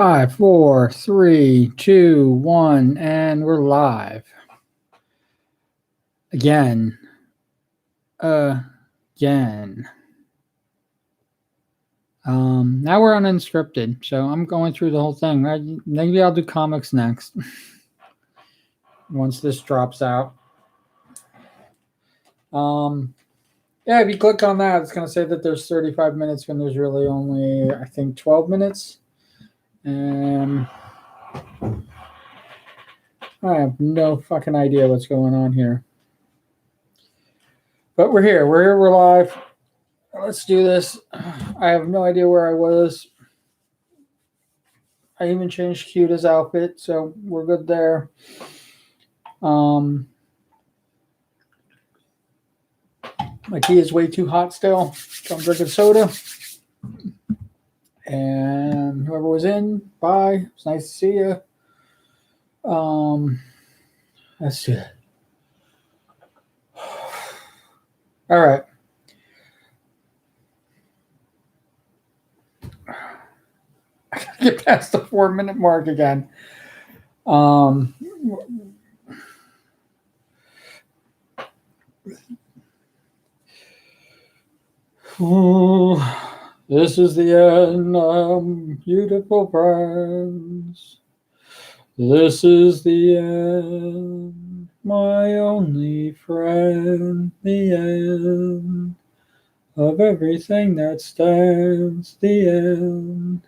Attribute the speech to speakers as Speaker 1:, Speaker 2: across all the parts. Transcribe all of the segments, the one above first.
Speaker 1: Five, four, three, two, one, and we're live again. Again. Now we're on Unscripted, so I'm going through the whole thing. Maybe I'll do comics next once this drops out. Yeah, if you click on that, it's going to say that there's 35 minutes when there's really only, I think, 12 minutes. And I have no fucking idea what's going on here. But we're here. We're live. Let's do this. I have no idea where I was. I even changed Cuta's outfit, so we're good there. My tea is way too hot still, so I'm drinking soda. And whoever was in, bye. It's nice to see you. Let's do it. All right. I gotta get past the 4-minute mark again. This is the end, beautiful friends. This is the end, my only friend. The end of everything that stands. The end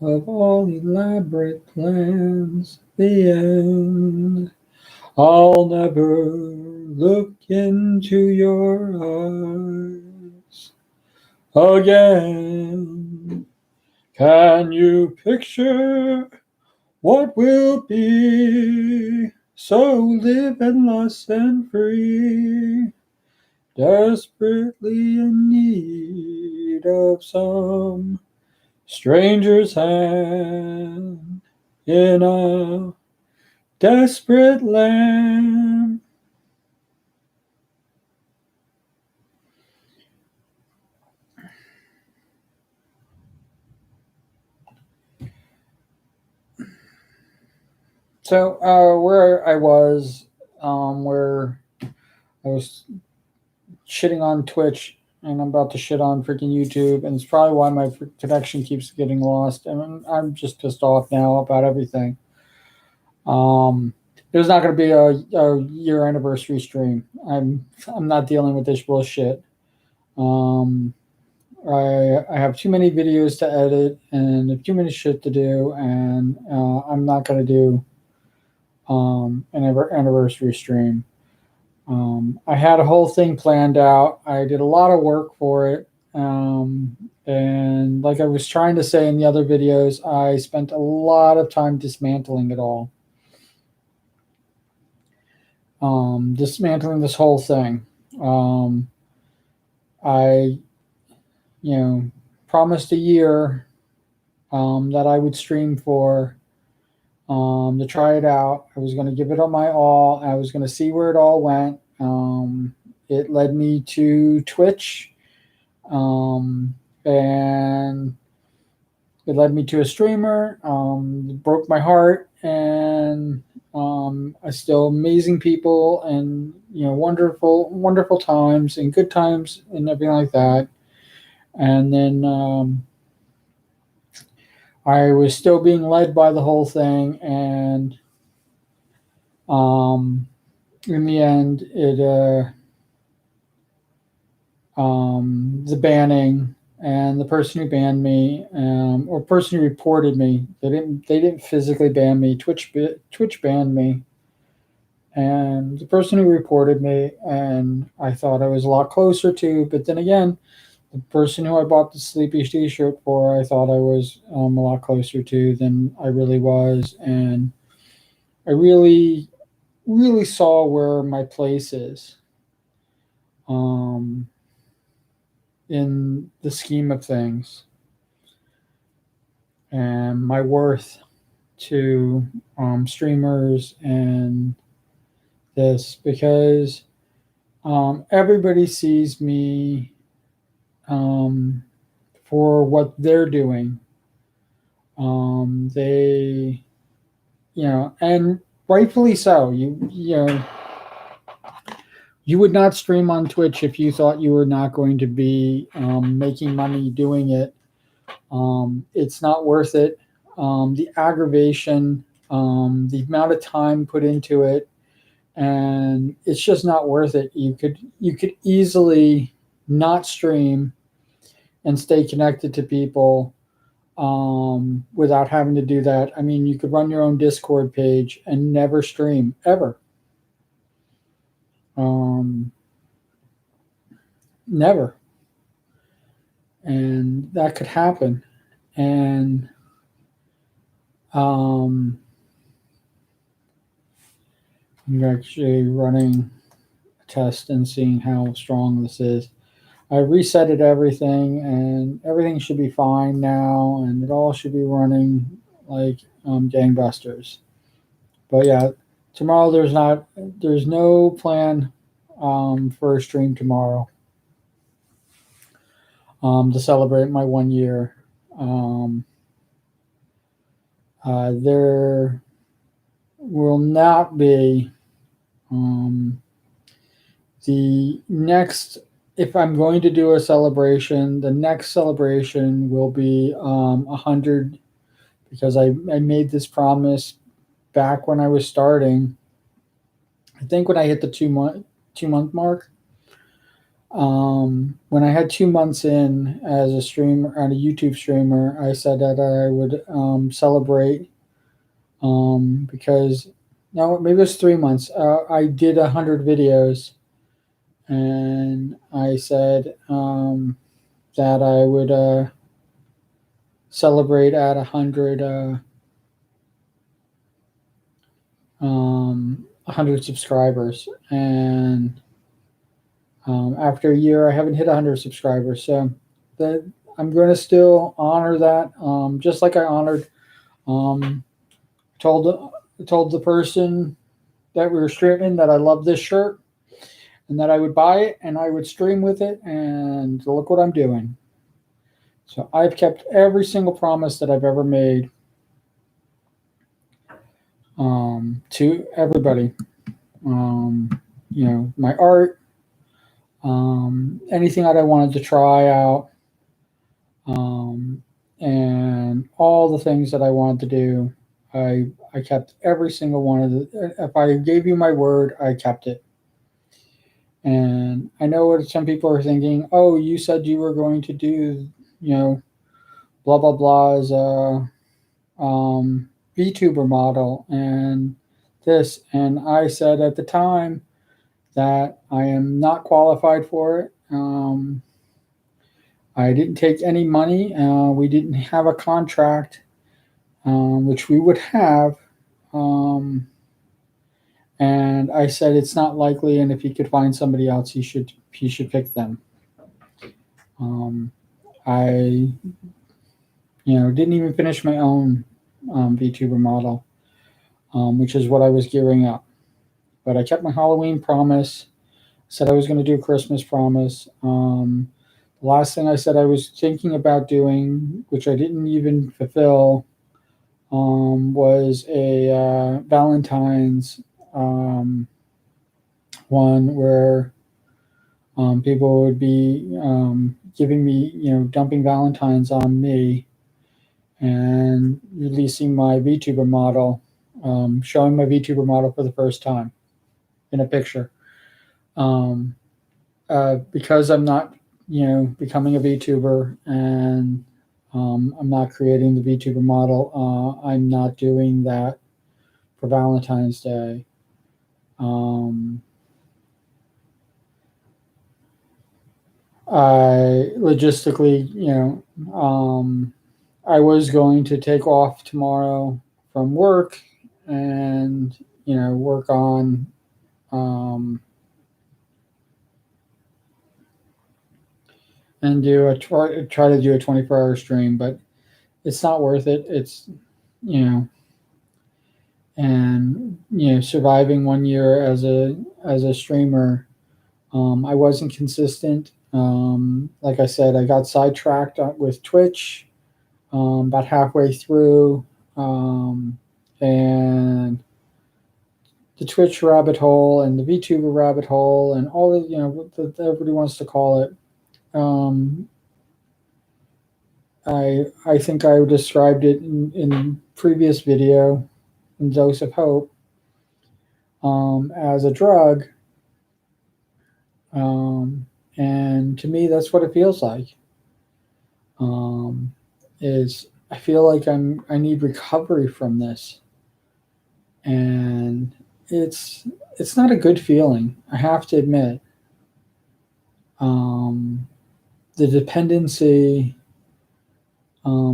Speaker 1: of all elaborate plans. The end. I'll never look into your eyes again. Can you picture what will be? So live endless and free, desperately in need of some stranger's hand in a desperate land. So, where I was, where I was shitting on Twitch, and I'm about to shit on freaking YouTube, and it's probably why my connection keeps getting lost. And I'm just pissed off now about everything. There's not going to be a year anniversary stream. I'm not dealing with this bullshit. I have too many videos to edit and too many shit to do, and I'm not going to do an anniversary stream. I had a whole thing planned out. I did a lot of work for it. And like I was trying to say in the other videos, I spent a lot of time dismantling it all. Dismantling this whole thing. I, promised a year that I would stream for to try it out. I was going to give it all my all. I was going to see where it all went. It led me to Twitch, and it led me to a streamer. It broke my heart, and I still amazing people, and wonderful times and good times and everything like that. And then I was still being led by the whole thing, and in the end, the banning and the person who banned me, or person who reported me, they didn't physically ban me. Twitch banned me, and the person who reported me, and I thought I was a lot closer to, but then again, the person who I bought the Sleepy T-shirt for, I thought I was a lot closer to than I really was, and I really saw where my place is in the scheme of things, and my worth to streamers and this, because everybody sees me for what they're doing. They, and rightfully so. You would not stream on Twitch if you thought you were not going to be making money doing it. It's not worth it. The aggravation, the amount of time put into it, and it's just not worth it. You could easily not stream and stay connected to people without having to do that. I mean, you could run your own Discord page and never stream ever. Never. And that could happen. And I'm actually running a test and seeing how strong this is. I resetted everything, and everything should be fine now, and it all should be running like gangbusters. But yeah, tomorrow there's no plan for a stream tomorrow to celebrate my 1 year. There will not be the next. If I'm going to do a celebration, the next celebration will be 100, because I made this promise back when I was starting. I think when I hit the 2 month mark, when I had 2 months in as a streamer, on a YouTube streamer, I said that I would celebrate, because no, maybe it was 3 months. I did 100 videos, and I said that I would celebrate at 100 subscribers, and after a year, I haven't hit 100 subscribers. So that I'm going to still honor that, just like I honored. Told the person that we were streaming that I love this shirt, and that I would buy it and I would stream with it. And look what I'm doing. So I've kept every single promise that I've ever made to everybody. My art, anything that I wanted to try out, and all the things that I wanted to do. I kept every single one of the. If I gave you my word, I kept it. And I know what some people are thinking. Oh, you said you were going to do, blah blah blah as a VTuber model and this, and I said at the time that I am not qualified for it. I didn't take any money. We didn't have a contract, which we would have. And I said it's not likely, and if he could find somebody else, he should pick them. I didn't even finish my own VTuber model, which is what I was gearing up. But I kept my Halloween promise. Said I was going to do a Christmas promise. The last thing I said I was thinking about doing, which I didn't even fulfill, was a Valentine's one where people would be giving me, dumping Valentines on me and releasing my VTuber model, showing my VTuber model for the first time in a picture. Because I'm not, becoming a VTuber, and I'm not creating the VTuber model, I'm not doing that for Valentine's Day. I logistically, I was going to take off tomorrow from work and, work on and try to do a 24-hour stream, but it's not worth it. It's, and surviving 1 year as a streamer, I wasn't consistent. Like I said, I got sidetracked with Twitch about halfway through, and the Twitch rabbit hole and the VTuber rabbit hole and all the what everybody wants to call it. Um, I think I described it in previous video in Dose of Hope as a drug, um, and to me that's what it feels like. Um, is I feel like I need recovery from this, and it's it's not a good feeling. I have to admit. Um, the dependency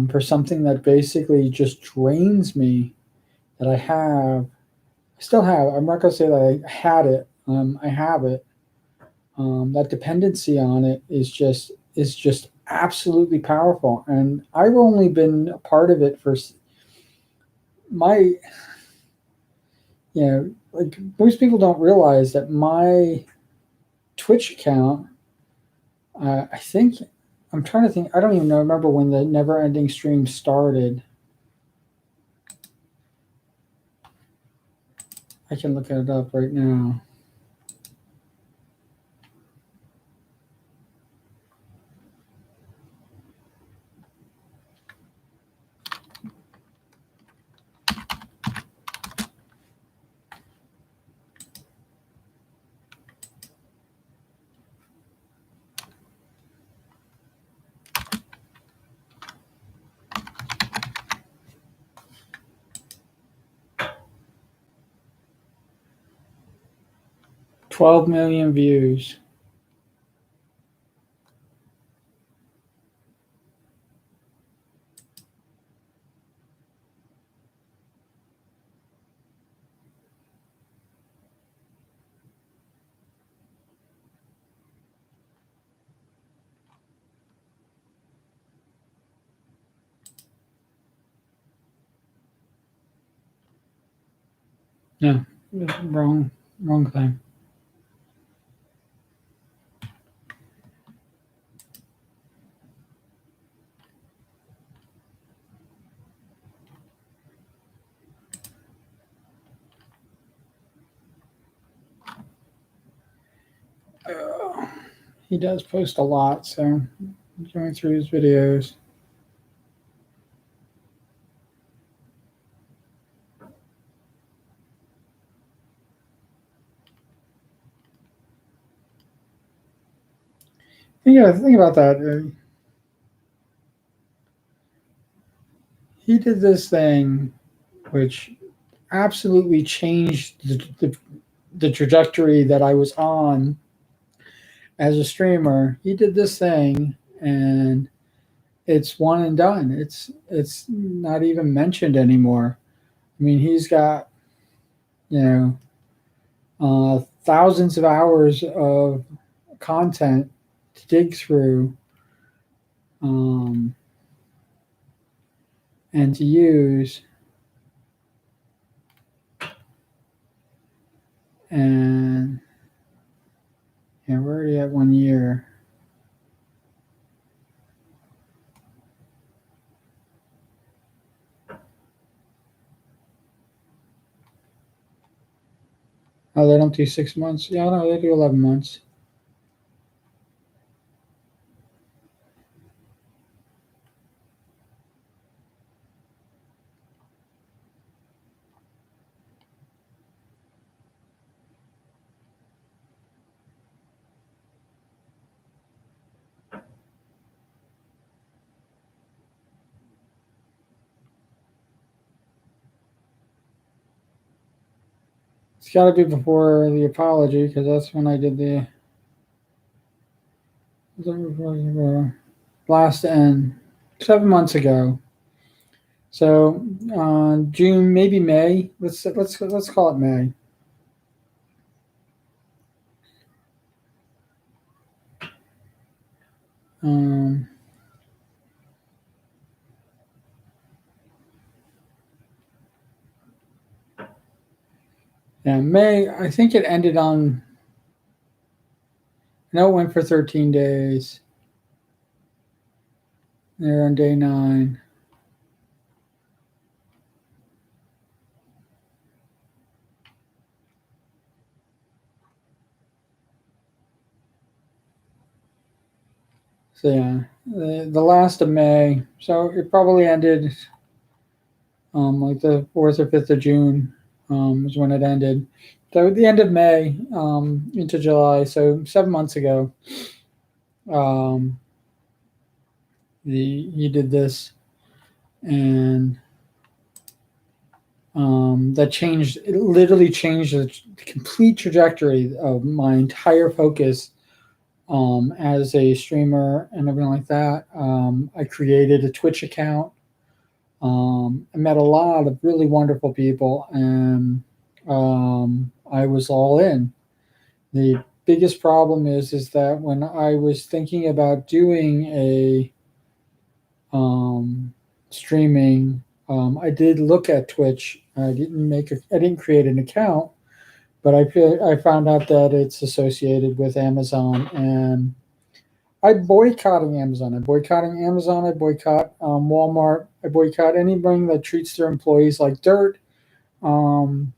Speaker 1: for something that basically just drains me that I still have. I'm not gonna say that I had it. I have it. That dependency on it is just absolutely powerful, and I've only been a part of it for my like most people don't realize that my Twitch account. I think I'm trying to think. I don't even know. Remember when the never ending stream started? I can look it up right now. $12 million views. No, wrong thing. He does post a lot, so I'm going through his videos. Think about that. He did this thing which absolutely changed the trajectory that I was on as a streamer. He did this thing, and it's one and done. It's not even mentioned anymore. I mean, he's got you thousands of hours of content to dig through, um, and to use. And we're already at 1 year. Oh, they don't do 6 months? Yeah, no, they do 11 months. It's got to be before the apology because that's when I did the last end 7 months ago. So June, maybe May. Let's call it May. Um, yeah, May. I think it ended on. No, it went for 13 days. They're on day 9. So yeah, the last of May. So it probably ended like the 4th or 5th of June was when it ended. So at the end of May into July, so 7 months ago, um, he did this, and that changed. It literally changed the complete trajectory of my entire focus as a streamer and everything like that. I created a Twitch account. I met a lot of really wonderful people, and I was all in. The biggest problem is that when I was thinking about doing a streaming, I did look at Twitch. I didn't create an account, but I found out that it's associated with Amazon, and I boycotting Amazon. I boycott Walmart. I boycott anybody that treats their employees like dirt. Um,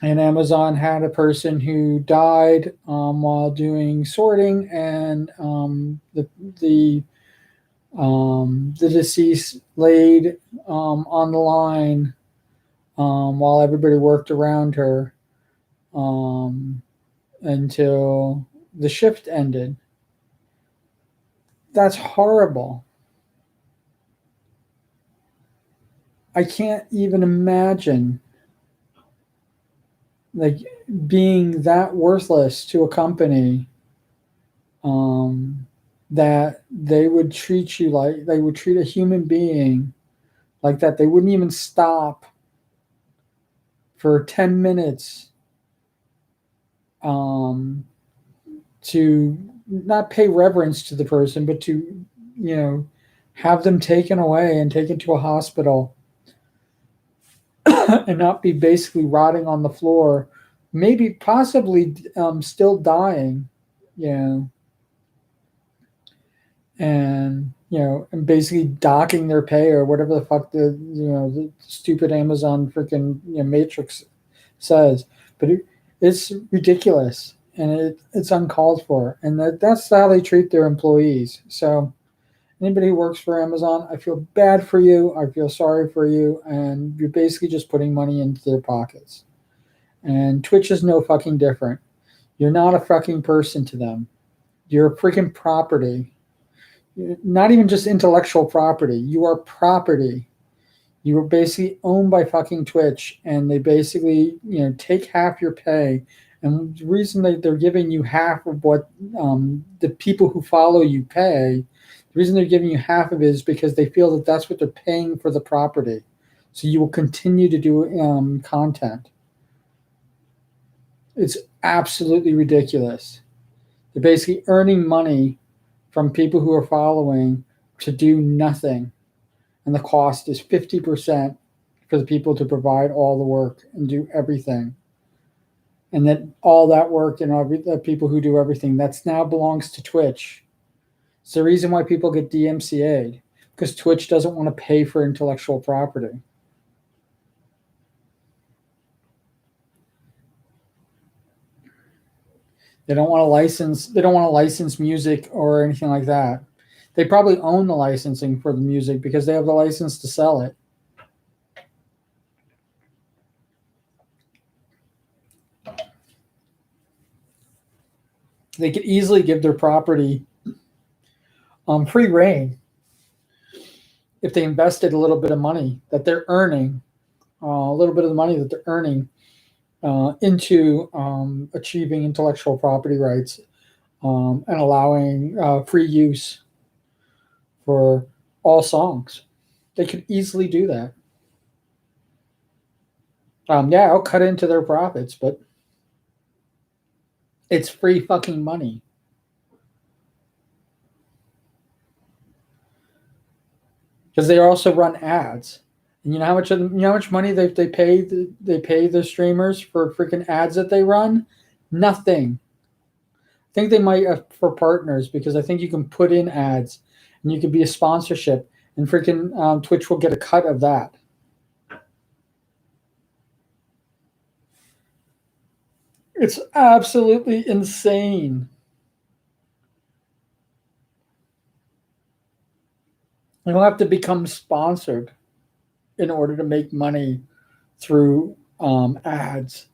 Speaker 1: and Amazon had a person who died while doing sorting, and the deceased laid on the line while everybody worked around her um, until the shift ended. That's horrible. I can't even imagine like being that worthless to a company that they would treat you like they would treat a human being like that. They wouldn't even stop for 10 minutes um, to not pay reverence to the person, but to, you know, have them taken away and taken to a hospital and not be basically rotting on the floor, maybe possibly still dying, you know, and basically docking their pay or whatever the fuck the stupid Amazon freaking matrix says. But it's ridiculous, and it's uncalled for, and that's how they treat their employees. So anybody who works for Amazon, I feel bad for you. I feel sorry for you, and you're basically just putting money into their pockets. And Twitch is no fucking different. You're not a fucking person to them. You're a freaking property. Not even just intellectual property. You are property. You are basically owned by fucking Twitch, and they basically take half your pay. And the reason they're giving you half of what the people who follow you pay, the reason they're giving you half of it is because they feel that that's what they're paying for the property. So you will continue to do content. It's absolutely ridiculous. They're basically earning money from people who are following to do nothing. And the cost is 50% for the people to provide all the work and do everything. And that all that work and all the people who do everything, that's now belongs to Twitch. It's the reason why people get DMCA'd, because Twitch doesn't want to pay for intellectual property. They don't want to license music or anything like that. They probably own the licensing for the music because they have the license to sell it. They could easily give their property free reign if they invested a little bit of money that they're earning, a little bit of the money that they're earning into achieving intellectual property rights and allowing free use for all songs. They could easily do that. Yeah, I'll cut into their profits, but it's free fucking money. Because they also run ads. And you know how much money they pay the streamers for freaking ads that they run? Nothing. think they might for partners, because I think you can put in ads and you could be a sponsorship, and freaking Twitch will get a cut of that. It's absolutely insane. You don't have to become sponsored in order to make money through ads.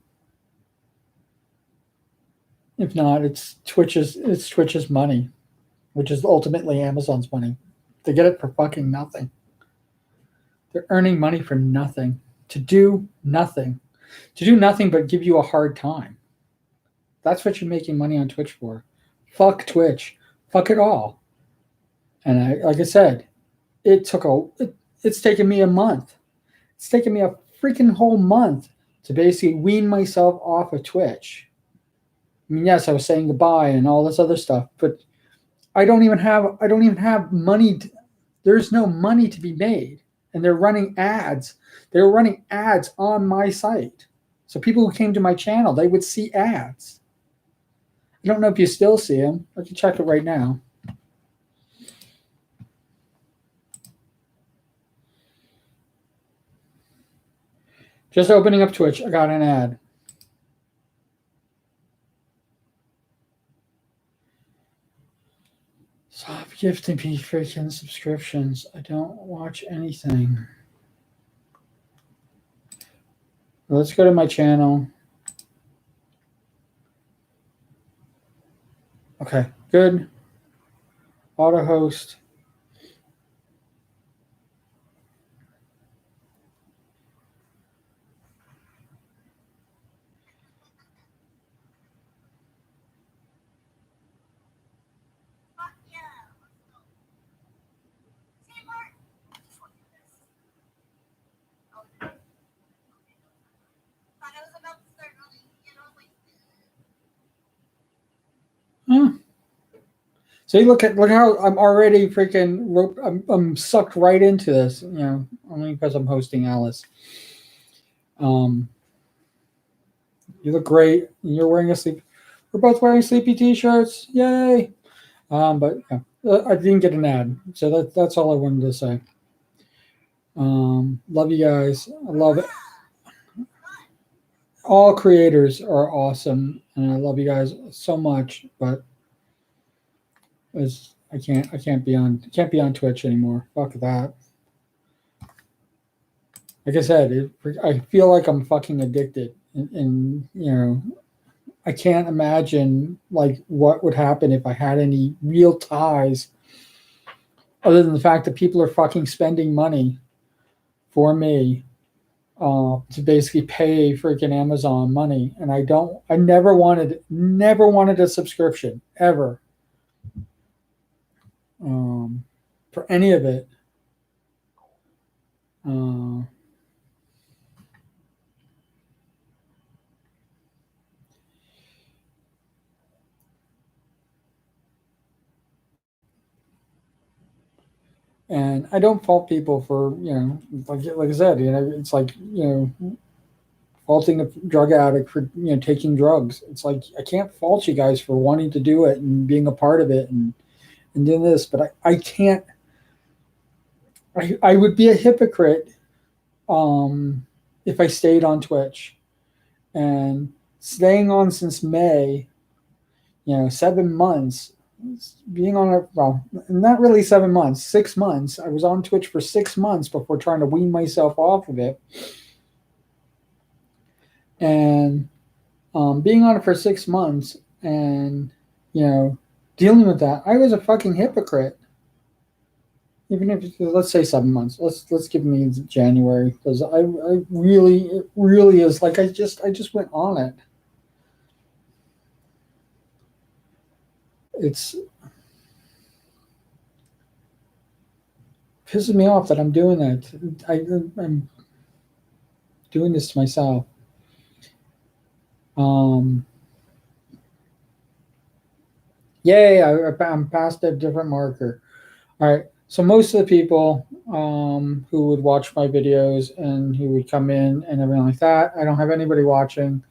Speaker 1: If not, it's Twitch's money, which is ultimately Amazon's money. They get it for fucking nothing. They're earning money for nothing, to do nothing, but give you a hard time. That's what you're making money on Twitch for. Fuck Twitch. Fuck it all. And like I said, it's taken me a month. It's taken me a freaking whole month to basically wean myself off of Twitch. I mean, yes, I was saying goodbye and all this other stuff, but I don't even have money. There's no money to be made, and they're running ads. They were running ads on my site, so people who came to my channel, they would see ads. I don't know if you still see them. I can check it right now. Just opening up Twitch, I got an ad. Stop gifting me freaking subscriptions. I don't watch anything. Let's go to my channel. Okay, good. Auto host. See, look how I'm already freaking I'm sucked right into this, only because I'm hosting Alice. You look great. You're wearing we're both wearing sleepy t-shirts. Yay. But yeah, I didn't get an ad. So that's all I wanted to say. Love you guys. I love it. All creators are awesome, and I love you guys so much, but I can't be on Twitch anymore. Fuck that. Like I said, I feel like I'm fucking addicted, and I can't imagine like what would happen if I had any real ties, other than the fact that people are fucking spending money for me to basically pay freaking Amazon money, and I never wanted a subscription ever. For any of it. And I don't fault people for, like I said, it's like, faulting a drug addict for, taking drugs. It's like, I can't fault you guys for wanting to do it and being a part of it and doing this, but I can't. I would be a hypocrite if I stayed on Twitch, and staying on since May, 7 months, being on it, well, not really 7 months, 6 months. I was on Twitch for 6 months before trying to wean myself off of it. And being on it for 6 months and, dealing with that, I was a fucking hypocrite. Even if, let's say 7 months, let's give me January, because it really is like I just went on it. It's pisses me off that I'm doing that. I'm doing this to myself. Yay! I'm past a different marker. All right. So most of the people who would watch my videos and who would come in and everything like that, I don't have anybody watching.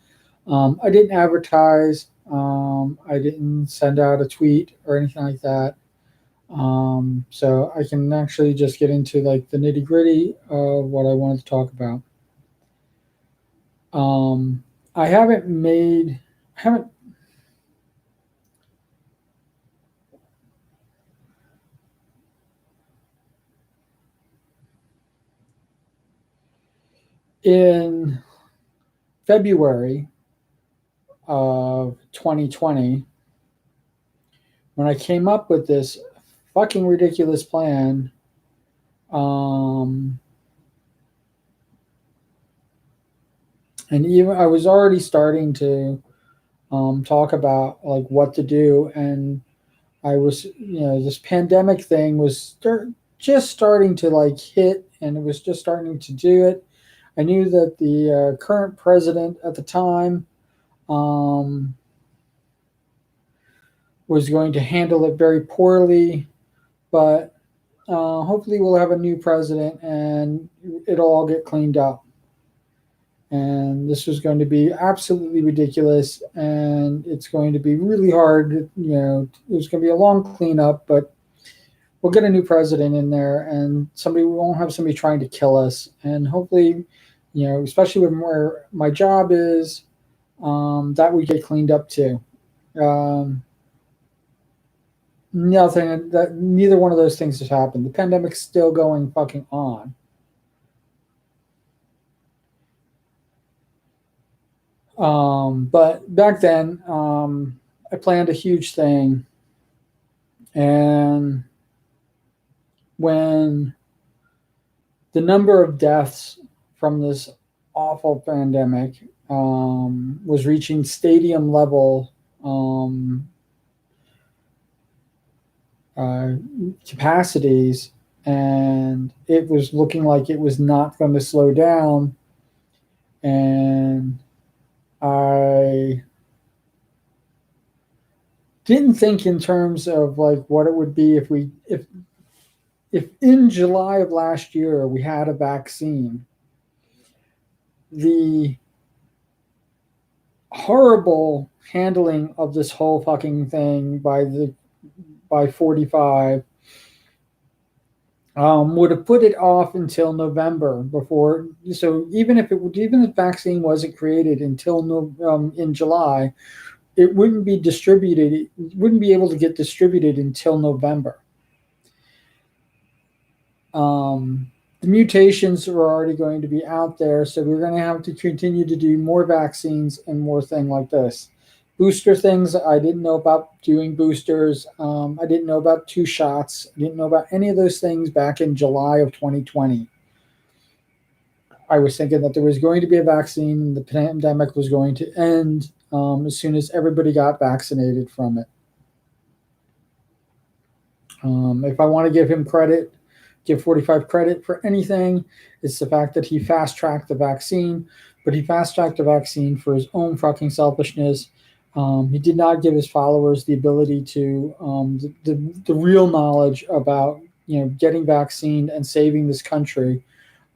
Speaker 1: I didn't advertise I didn't send out a tweet or anything like that. So I can actually just get into like the nitty gritty of what I wanted to talk about. Um, I haven't in February of 2020 when I came up with this fucking ridiculous plan. Um, and even I was already starting to talk about like what to do, and I was, this pandemic thing was just starting to like hit, and it was just starting to do it. I knew that the current president at the time um, was going to handle it very poorly, but hopefully we'll have a new president and it'll all get cleaned up. And this was going to be absolutely ridiculous, and it's going to be really hard. It's going to be a long cleanup, but we'll get a new president in there, and we won't have somebody trying to kill us. And hopefully, especially with where my job is, that would get cleaned up too. Um, Nothing that neither one of those things has happened. The pandemic's still going fucking on. But back then, I planned a huge thing, and when the number of deaths from this awful pandemic was reaching stadium level um, uh, capacities, and it was looking like it was not going to slow down. And I didn't think in terms of like what it would be if in July of last year we had a vaccine. The horrible handling of this whole fucking thing by 45 would have put it off until November before. So even if the vaccine wasn't created until in July, it wouldn't be distributed. It wouldn't be able to get distributed until November. The mutations are already going to be out there, so we're going to have to continue to do more vaccines and more things like this. Booster things, I didn't know about doing boosters. I didn't know about 2 shots. I didn't know about any of those things back in July of 2020. I was thinking that there was going to be a vaccine and the pandemic was going to end as soon as everybody got vaccinated from it. If I want to give him credit, give 45 credit for anything, it's the fact that he fast tracked the vaccine, but he fast tracked the vaccine for his own fucking selfishness. He did not give his followers the ability to the real knowledge about getting vaccinated and saving this country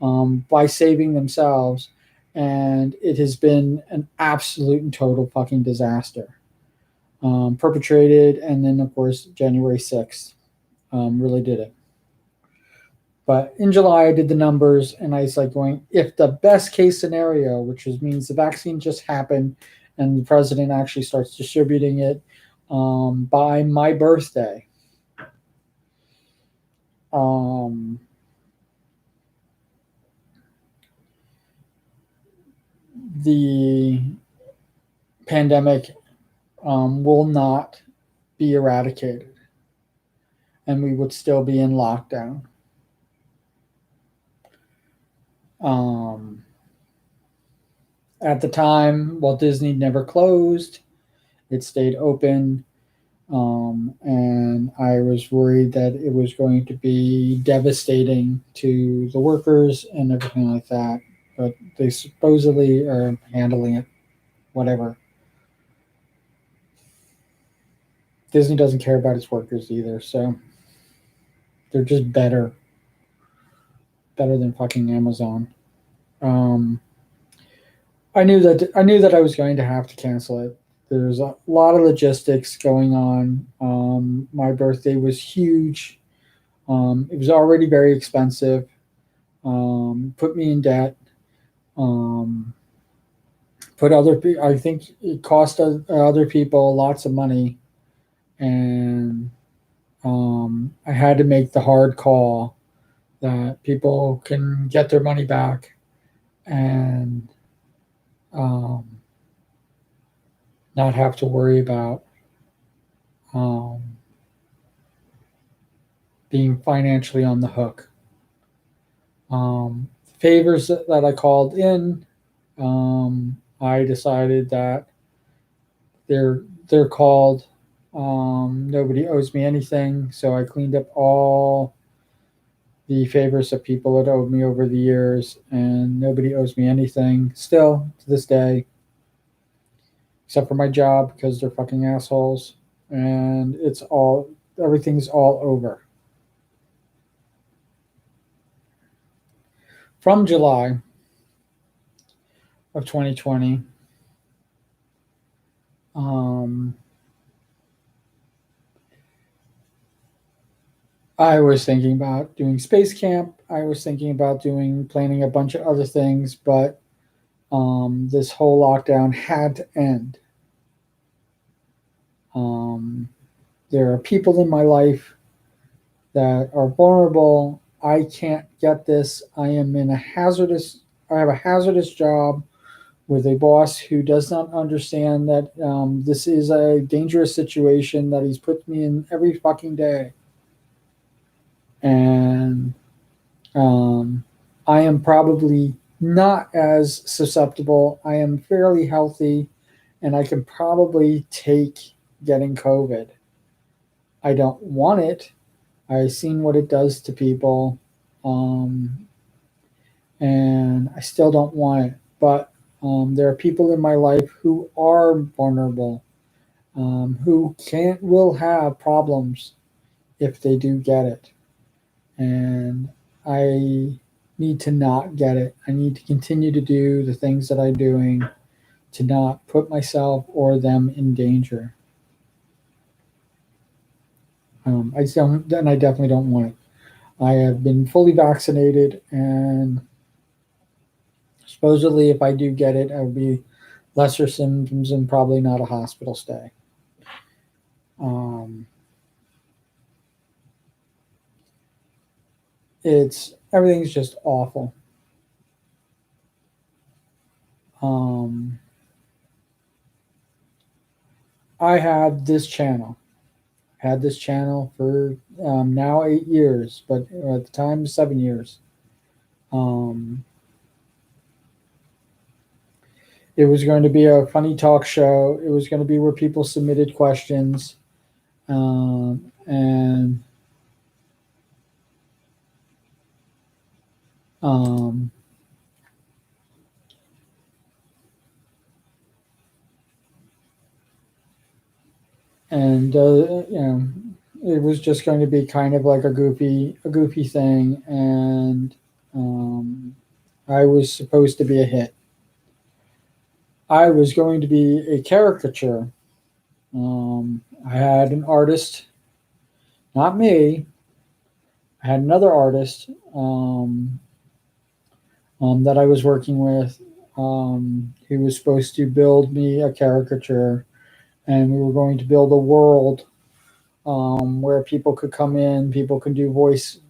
Speaker 1: by saving themselves, and it has been an absolute and total fucking disaster. Perpetrated, and then of course January 6th really did it. But in July, I did the numbers, and I was like going, if the best case scenario, which means the vaccine just happened, and the president actually starts distributing it by my birthday, the pandemic will not be eradicated, and we would still be in lockdown. At the time, Walt Disney never closed; it stayed open. And I was worried that it was going to be devastating to the workers and everything like that. But they supposedly are handling it, whatever. Disney doesn't care about its workers either, so they're just better than fucking Amazon. Um, I knew that I was going to have to cancel it. there's a lot of logistics going on. My birthday was huge. It was already very expensive. Put me in debt. Um, put other people. I think it cost other people lots of money, and I had to make the hard call that people can get their money back and um, not have to worry about um, being financially on the hook. Favors that I called in, I decided that they're called. Nobody owes me anything, so I cleaned up all the favors that people had owed me over the years, and nobody owes me anything still to this day, except for my job because they're fucking assholes, and everything's all over. From July of 2020, um, I was thinking about doing space camp. I was thinking about planning a bunch of other things, but this whole lockdown had to end. Um, there are people in my life that are vulnerable. I can't get this. I have a hazardous job with a boss who does not understand that this is a dangerous situation that he's put me in every fucking day. And I am probably not as susceptible. I am fairly healthy and I can probably take getting COVID. I don't want it. I've seen what it does to people. Um, and I still don't want it. But there are people in my life who are vulnerable, who will have problems if they do get it. And I need to not get it. I need to continue to do the things that I'm doing to not put myself or them in danger. I don't, and I definitely don't want it. I have been fully vaccinated, and supposedly, if I do get it, I will be lesser symptoms and probably not a hospital stay. Um, Everything's just awful. Um, I had this channel. Had this channel for now 8 years, but at the time 7 years. Um, it was going to be a funny talk show. It was going to be where people submitted questions, and um, and it was just going to be kind of like a goofy thing, and I was supposed to be a hit. I was going to be a caricature. I had an artist, not me. I had another artist that I was working with. He was supposed to build me a caricature, and we were going to build a world where people could come in, people could do voice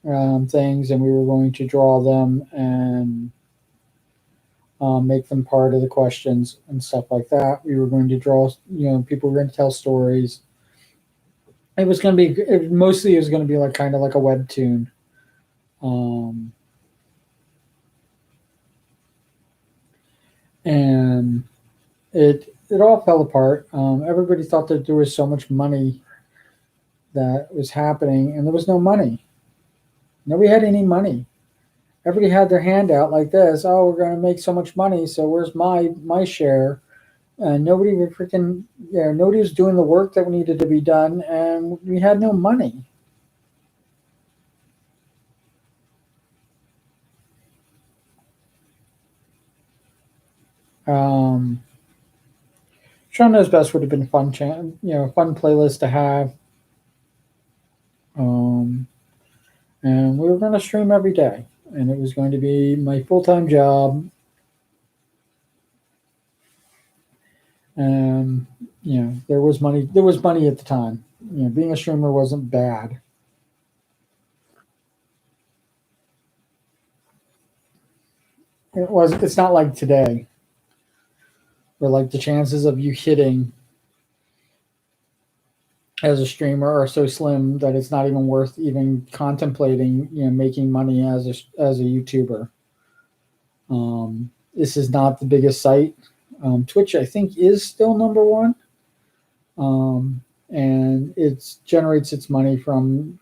Speaker 1: things, and we were going to draw them and make them part of the questions and stuff like that. We were going to draw, people were going to tell stories. It was going to be mostly it was going to be like kind of like a webtoon. Um, and it all fell apart. Everybody thought that there was so much money that was happening, and there was no money. Nobody had any money. Everybody had their hand out like this. Oh, we're going to make so much money. So where's my share? And nobody was freaking, nobody was doing the work that needed to be done, and we had no money. Show Knows Best would have been fun, fun playlist to have. Um, and we were going to stream every day, and it was going to be my full-time job. And there was money. There was money at the time. Being a streamer wasn't bad. It was. It's not like today, where like the chances of you hitting as a streamer are so slim that it's not even worth even contemplating, making money as a YouTuber. This is not the biggest site. Twitch, I think, is still number one, and it generates its money from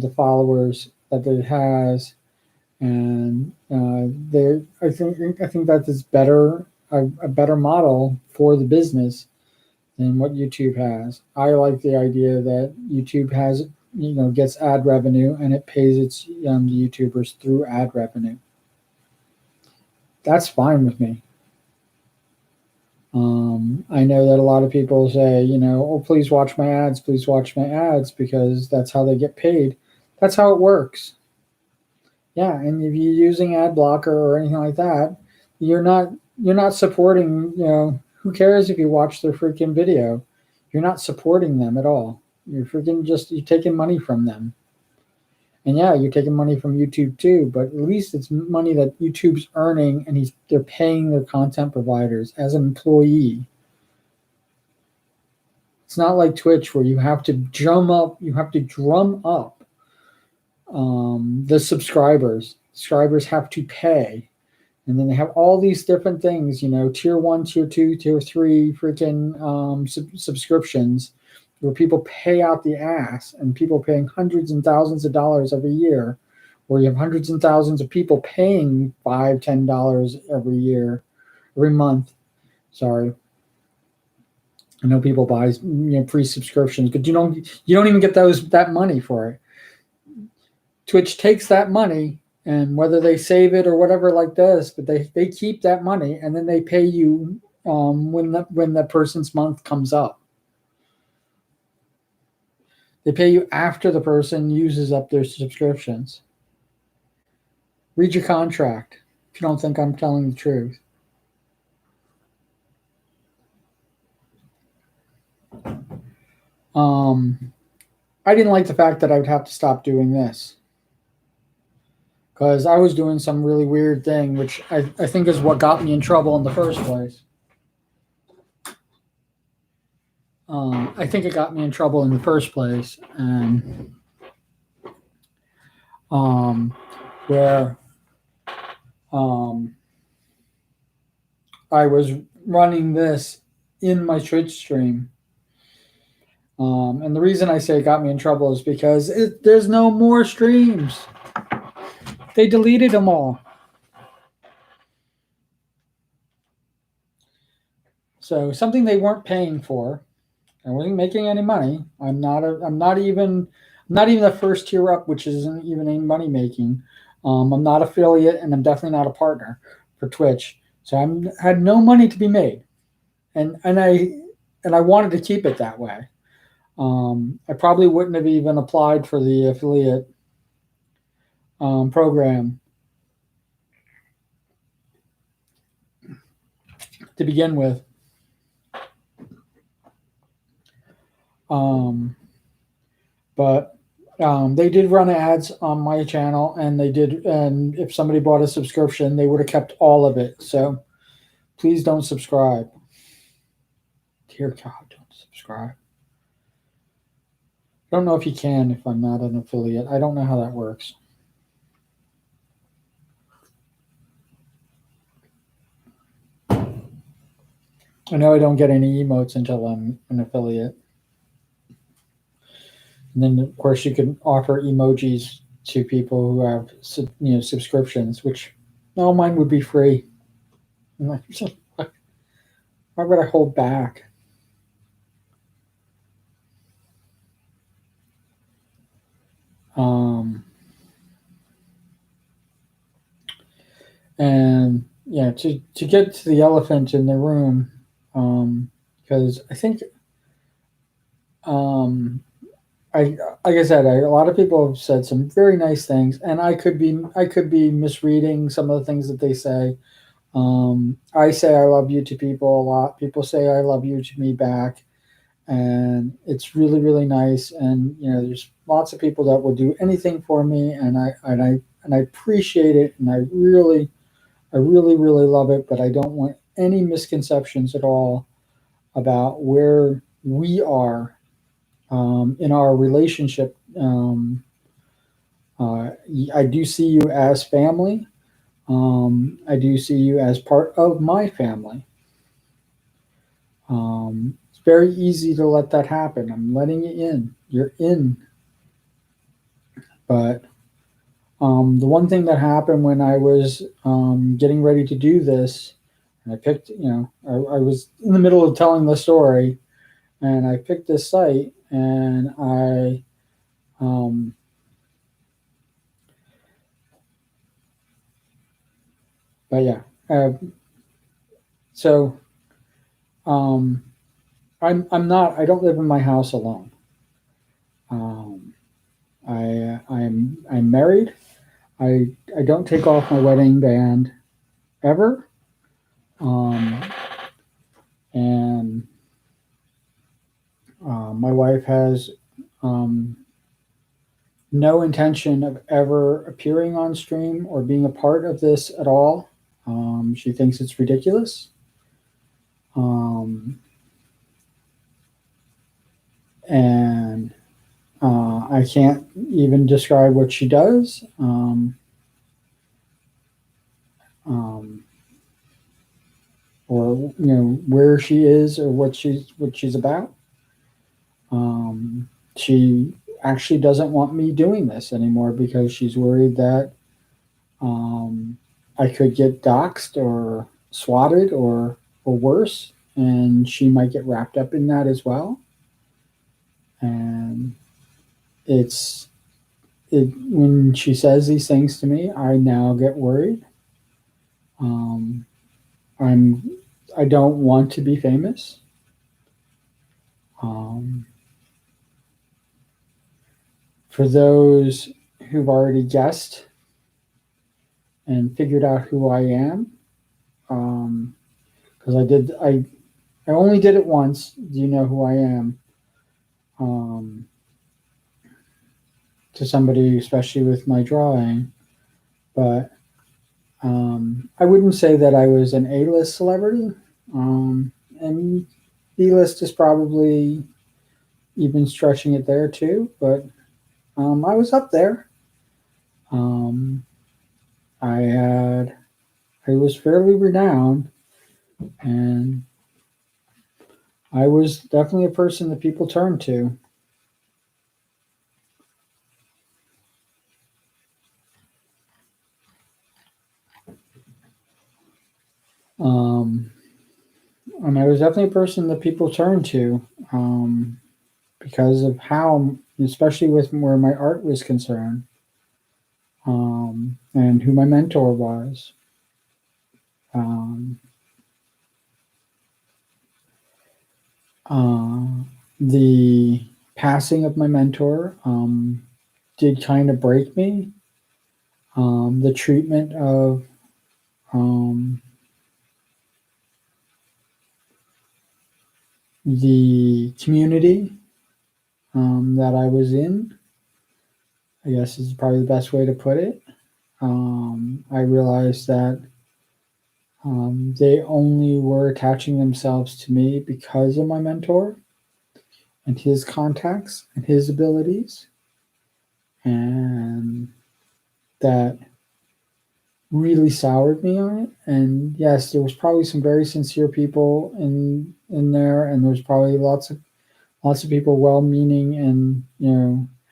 Speaker 1: the followers that it has, and I think that is better a better model for the business than what YouTube has. I like the idea that YouTube has, gets ad revenue and it pays its YouTubers through ad revenue. That's fine with me. I know that a lot of people say, oh, please watch my ads, because that's how they get paid. That's how it works. Yeah, and if you're using ad blocker or anything like that, you're not supporting, who cares if you watch their freaking video? You're not supporting them at all. You're taking money from them. And yeah, you're taking money from YouTube too, but at least it's money that YouTube's earning, and they're paying their content providers as an employee. It's not like Twitch where you have to drum up the subscribers. Subscribers have to pay. And then they have all these different things, tier 1, tier 2, tier 3 freaking subscriptions where people pay out the ass, and people paying hundreds and thousands of dollars every year, where you have hundreds and thousands of people paying $5, $10 every month. Sorry. I know people buy pre-subscriptions, but you don't even get that money for it. Twitch takes that money, and whether they save it or whatever like this, but they keep that money, and then they pay you when that person's month comes up. They pay you after the person uses up their subscriptions. Read your contract if you don't think I'm telling the truth. I didn't like the fact that I would have to stop doing this, because I was doing some really weird thing, which I think is what got me in trouble in the first place. I think it got me in trouble in the first place, and where I was running this in my Twitch stream. And the reason I say it got me in trouble is because there's no more streams. They deleted them all. So something they weren't paying for. I wasn't making any money. I'm not even the first tier up, which isn't even any money making. I'm not affiliate, and I'm definitely not a partner for Twitch. So I had no money to be made, and I wanted to keep it that way. I probably wouldn't have even applied for the affiliate program to begin with. But they did run ads on my channel, and and if somebody bought a subscription, they would have kept all of it. So please don't subscribe. Dear God, don't subscribe. I don't know if you can if I'm not an affiliate. I don't know how that works. I know I don't get any emotes until I'm an affiliate. And then, of course, you can offer emojis to people who have subscriptions, which mine would be free. Why would I hold back? And yeah, to get to the elephant in the room, because I think, um, I like I said, a lot of people have said some very nice things, and I could be misreading some of the things that they say. I say I love you to people a lot. People say I love you to me back, and it's really really nice. And there's lots of people that will do anything for me, and I appreciate it, and I really love it. But I don't want any misconceptions at all about where we are in our relationship. Uh, I do see you as family. I do see you as part of my family. It's very easy to let that happen. I'm letting you in. You're in. But the one thing that happened when I was getting ready to do this, and I picked, I was in the middle of telling the story, and I picked this site, and um, but yeah, so um, I'm not. I don't live in my house alone. Um, I'm married. I don't take off my wedding band ever. Um, and my wife has um, no intention of ever appearing on stream or being a part of this at all. She thinks it's ridiculous. Um, and I can't even describe what she does. Um, or where she is or what she's about. She actually doesn't want me doing this anymore because she's worried that I could get doxxed or swatted or worse, and she might get wrapped up in that as well. And it's it when she says these things to me, I now get worried. Um, I'm I don't want to be famous. Um, for those who've already guessed and figured out who I am, because I only did it once. Do you know who I am? Um, to somebody, especially with my drawing, but I wouldn't say that I was an A-list celebrity, and B-list is probably even stretching it there too. But I was up there. Um, I had I was fairly renowned, and I was definitely a person that people turned to. Um, and I was definitely a person that people turned to because of how, especially with where my art was concerned, and who my mentor was. Um, uh, the passing of my mentor did kind of break me. The treatment of um, the community that I was in, I guess is probably the best way to put it. I realized that they only were attaching themselves to me because of my mentor and his contacts and his abilities. And that really soured me on it. And yes, there was probably some very sincere people in there, and there's probably lots of people well meaning and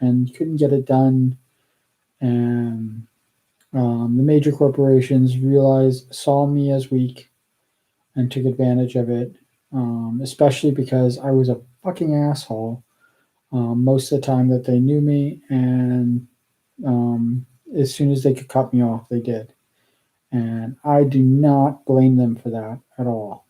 Speaker 1: and couldn't get it done. And the major corporations saw me as weak and took advantage of it, especially because I was a fucking asshole most of the time that they knew me, and as soon as they could cut me off, they did. And I do not blame them for that at all.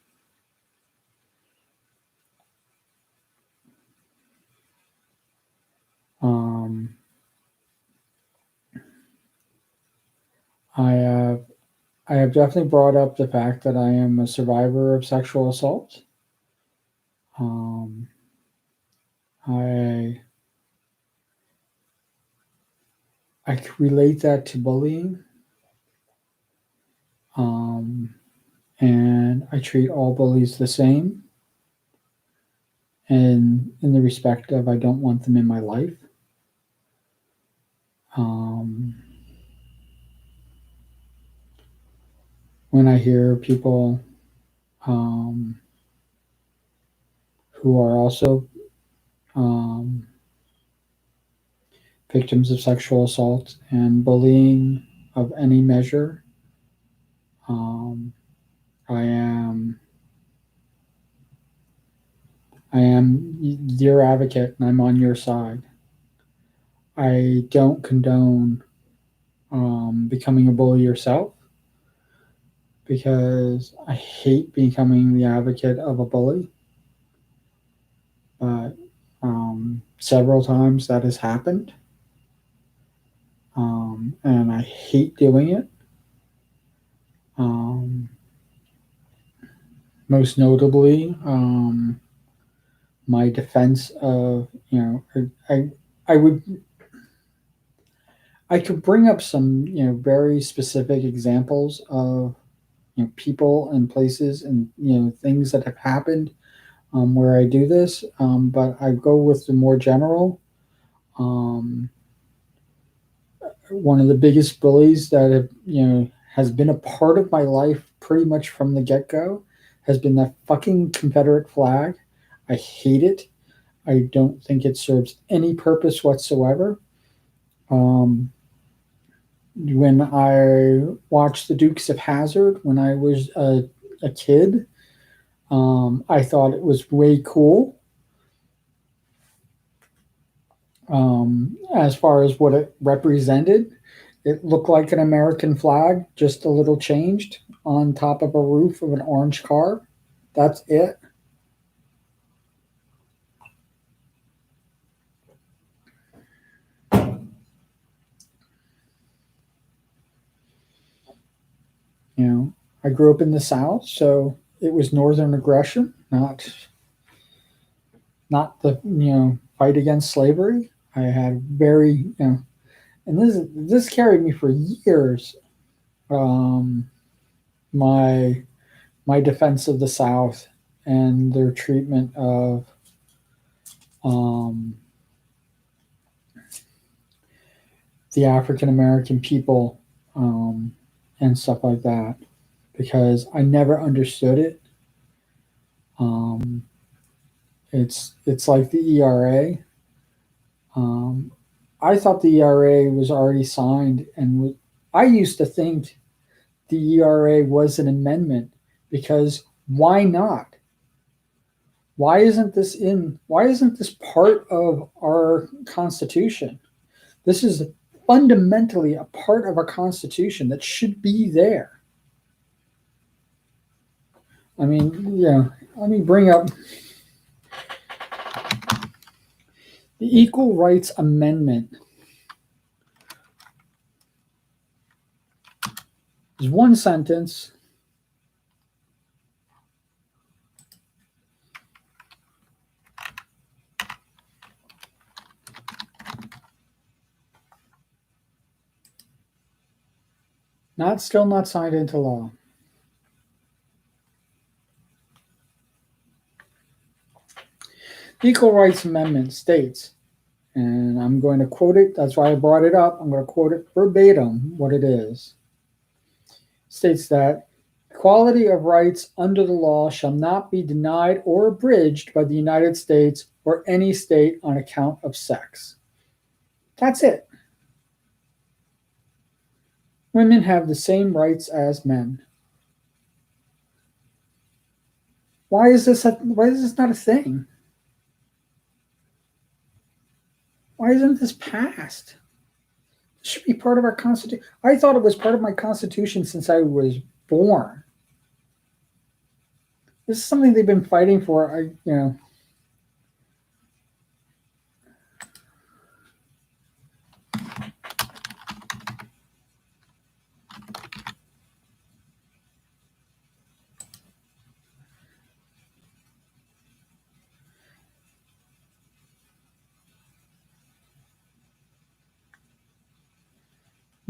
Speaker 1: I have I have definitely brought up the fact that I am a survivor of sexual assault. Um, I I relate that to bullying, um, and I treat all bullies the same, and in the respect of I don't want them in my life. Um, when I hear people um, who are also um, victims of sexual assault and bullying of any measure, um, I am I am your advocate and I'm on your side. I don't condone becoming a bully yourself because I hate becoming the advocate of a bully. But several times that has happened, and I hate doing it. Um, Most notably, my defense of I would I could bring up some very specific examples of people and places and things that have happened where I do this, but I go with the more general. Um, One of the biggest bullies that have, has been a part of my life pretty much from the get go has been that fucking Confederate flag. I hate it. I don't think it serves any purpose whatsoever. Um, when I watched the Dukes of Hazzard when I was a kid, I thought it was way cool as far as what it represented. It looked like an American flag, just a little changed on top of a roof of an orange car. That's it. You know, I grew up in the South, so it was Northern aggression, not the fight against slavery. I had very and this carried me for years. Um, my my defense of the South and their treatment of um, the African American people and stuff like that, because I never understood it. Um, it's like the ERA. Um, I thought the ERA was already signed, and I used to think the ERA was an amendment because why not? Why isn't this part of our Constitution? This is fundamentally a part of our Constitution that should be there. I mean, let me bring up the Equal Rights Amendment. There's one sentence. Still not signed into law. The Equal Rights Amendment states, and I'm going to quote it, that's why I brought it up. I'm going to quote it verbatim what it is. States that equality of rights under the law shall not be denied or abridged by the United States or any state on account of sex. That's it. Women have the same rights as men. Why is this not a thing? Why isn't this passed? It should be part of our Constitution. I thought it was part of my Constitution since I was born. This is something they've been fighting for.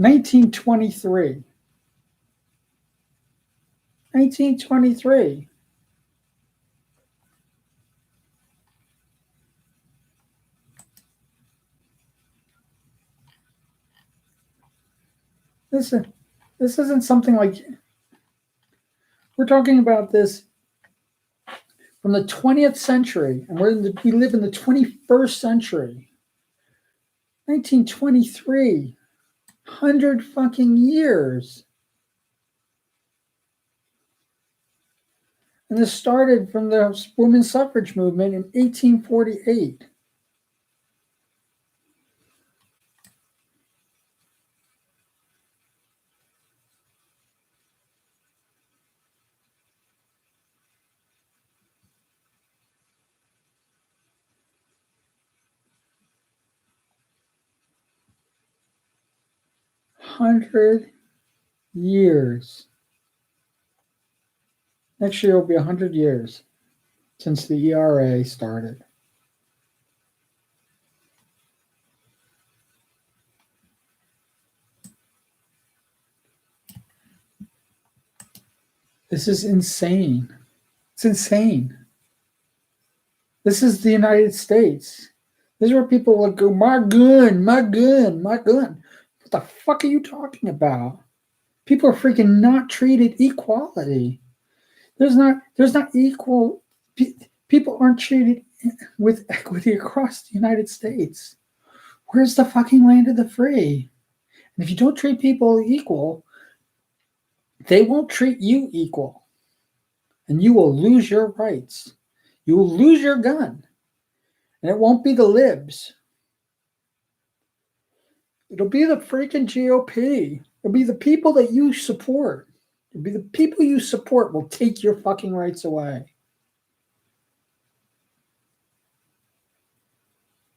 Speaker 1: 1923. 1923. This isn't something like we're talking about this from the 20th century, and we live in the 21st century. 1923, 100 fucking years. And this started from the women's suffrage movement in 1848. $100 Next year will be 100 years since the ERA started. This is insane. It's insane. This is the United States. This is where people will go, my gun, my gun, my gun. What the fuck are you talking about? People are freaking not treated equality. There's not equal. People aren't treated with equity across the United States. Where's the fucking land of the free? And if you don't treat people equal, they won't treat you equal. And you will lose your rights. You will lose your gun. And it won't be the libs. It'll be the freaking GOP. It'll be the people that you support. It'll be the people you support will take your fucking rights away.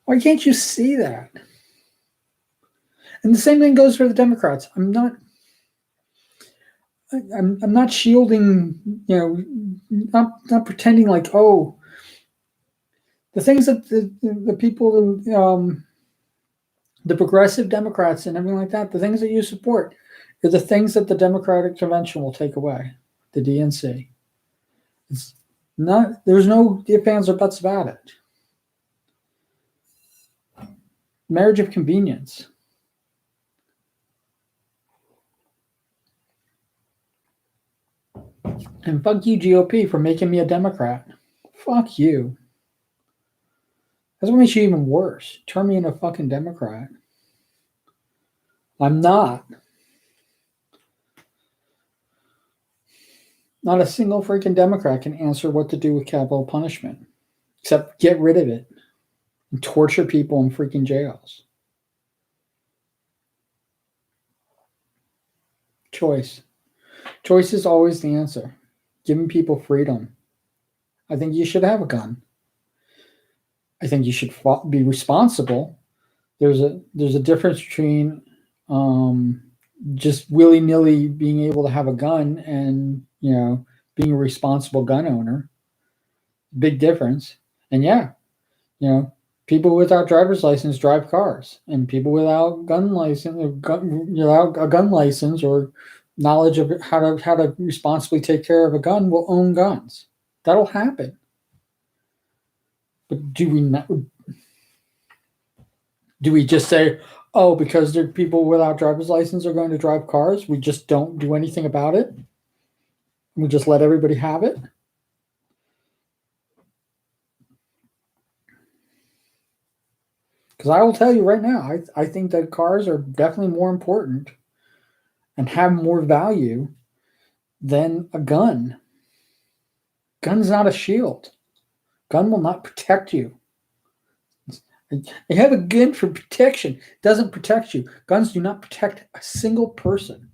Speaker 1: Why can't you see that? And the same thing goes for the Democrats. I'm not shielding, not pretending like, oh, the things that the people, the progressive Democrats and everything like that, the things that you support are the things that the Democratic Convention will take away, the DNC. It's not, there's no ifs, ands, or buts about it. Marriage of convenience. And fuck you, GOP, for making me a Democrat. Fuck you. That's what makes you even worse. Turn me into a fucking Democrat. I'm not. Not a single freaking Democrat can answer what to do with capital punishment, except get rid of it and torture people in freaking jails. Choice. Choice is always the answer. Giving people freedom. I think you should have a gun. I think you should be responsible. There's a difference between just willy-nilly being able to have a gun and being a responsible gun owner. Big difference. And people without driver's license drive cars, and people without gun license, without a gun license or knowledge of how to responsibly take care of a gun will own guns. That'll happen. But do we just say, oh, because there are people without driver's license are going to drive cars, we just don't do anything about it? We just let everybody have it? Because I will tell you right now, I think that cars are definitely more important and have more value than a gun. Gun's not a shield. Gun will not protect you. They have a gun for protection. It doesn't protect you. Guns do not protect a single person.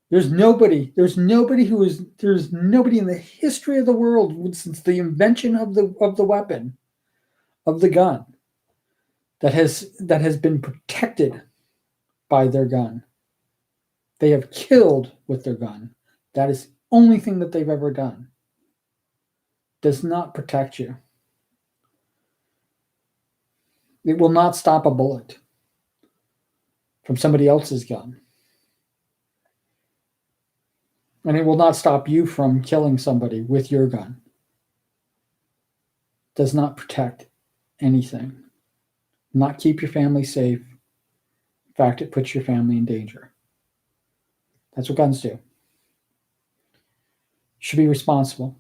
Speaker 1: There's nobody in the history of the world since the invention of the weapon, of the gun, that has been protected by their gun. They have killed with their gun. That is the only thing that they've ever done. Does not protect you. It will not stop a bullet from somebody else's gun. And it will not stop you from killing somebody with your gun. It does not protect anything. Not keep your family safe. In fact, it puts your family in danger. That's what guns do. You should be responsible.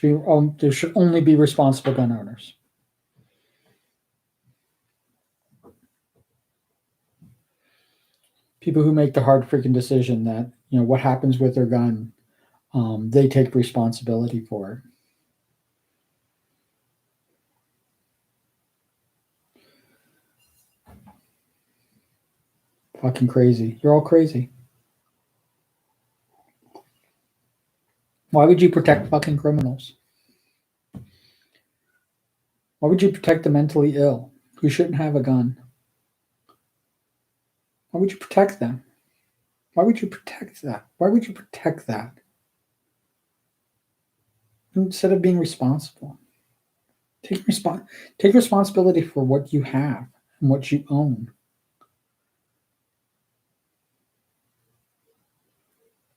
Speaker 1: There should only be responsible gun owners. People who make the hard freaking decision that, what happens with their gun, they take responsibility for it. Fucking crazy. You're all crazy. Why would you protect fucking criminals? Why would you protect the mentally ill who shouldn't have a gun? Why would you protect them? Why would you protect that? Why would you protect that? Instead of being responsible. Take responsibility for what you have and what you own.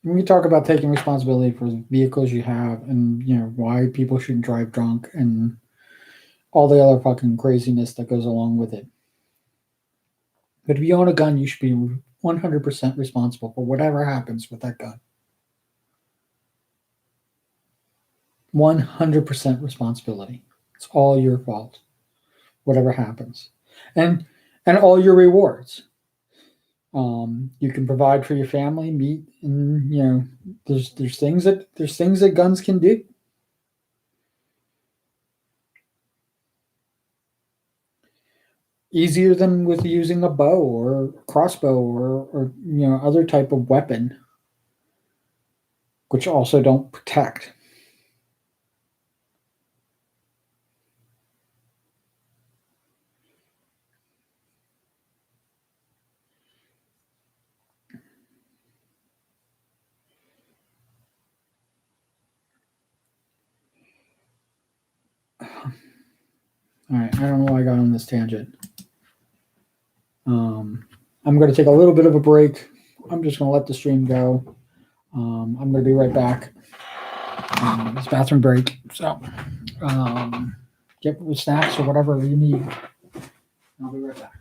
Speaker 1: When we talk about taking responsibility for vehicles you have and why people shouldn't drive drunk and all the other fucking craziness that goes along with it. But if you own a gun, you should be 100% responsible for whatever happens with that gun. 100% responsibility. It's all your fault. Whatever happens. And all your rewards. You can provide for your family, meet, and there's things that guns can do. Easier than with using a bow or a crossbow or other type of weapon, which also don't protect. All right, I don't know why I got on this tangent. I'm going to take a little bit of a break. I'm just going to let the stream go. I'm going to be right back. It's bathroom break. So get snacks or whatever you need. I'll be right back.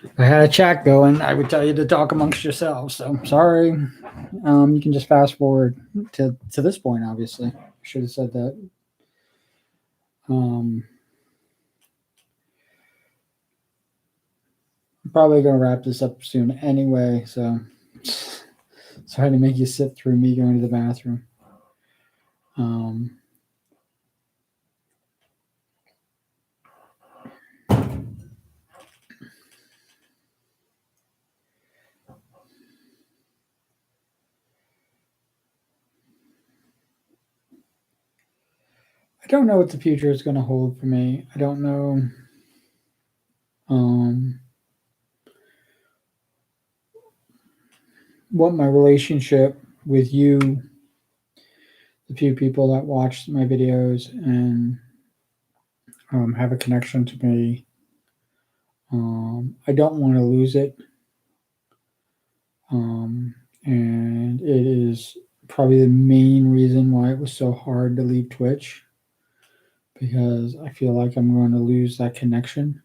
Speaker 1: If I had a chat going, I would tell you to talk amongst yourselves. So sorry. You can just fast forward to this point. Obviously, I should have said that. I'm probably going to wrap this up soon anyway. So sorry to make you sit through me going to the bathroom. don't know what the future is going to hold for me. I don't know um, what my relationship with you, the few people that watch my videos and have a connection to me. I don't want to lose it. Um, and it is probably the main reason why it was so hard to leave Twitch, because I feel like I'm going to lose that connection.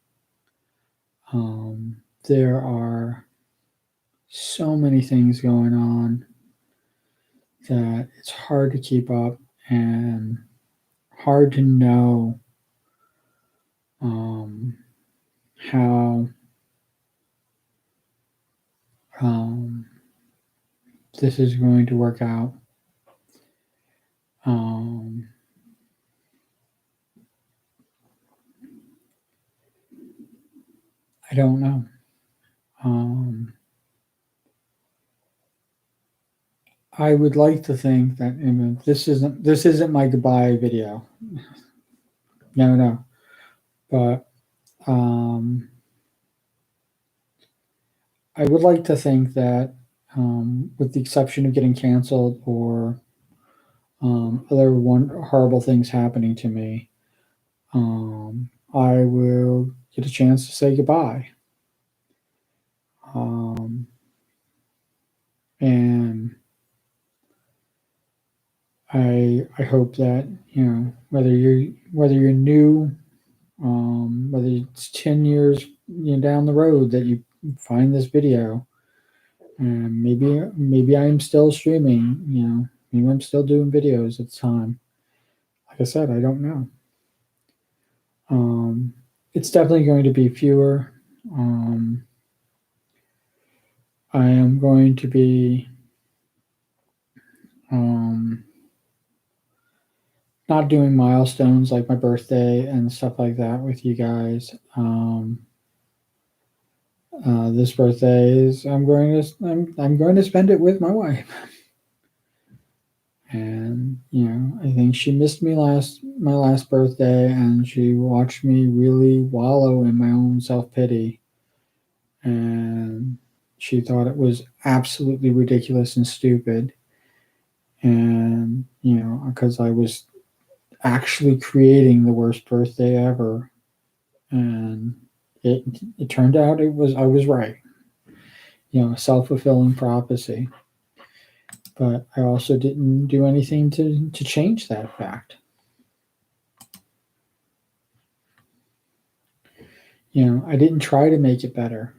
Speaker 1: There are so many things going on that it's hard to keep up and hard to know how um, this is going to work out. I don't know. I would like to think that this isn't my goodbye video. No. But I would like to think that, with the exception of getting canceled or other horrible things happening to me, I will get a chance to say goodbye. And I hope that, whether you're new, whether it's 10 years down the road that you find this video, and maybe I'm still streaming, maybe I'm still doing videos at the time. Like I said, I don't know. It's definitely going to be fewer. I am going to be not doing milestones like my birthday and stuff like that with you guys. This birthday is I'm going to spend it with my wife, and I think she missed me my last birthday, and she watched me really wallow in my own self-pity, and she thought it was absolutely ridiculous and stupid, and because I was actually creating the worst birthday ever, and it turned out I was right. Self-fulfilling prophecy. But I also didn't do anything to change that fact. I didn't try to make it better.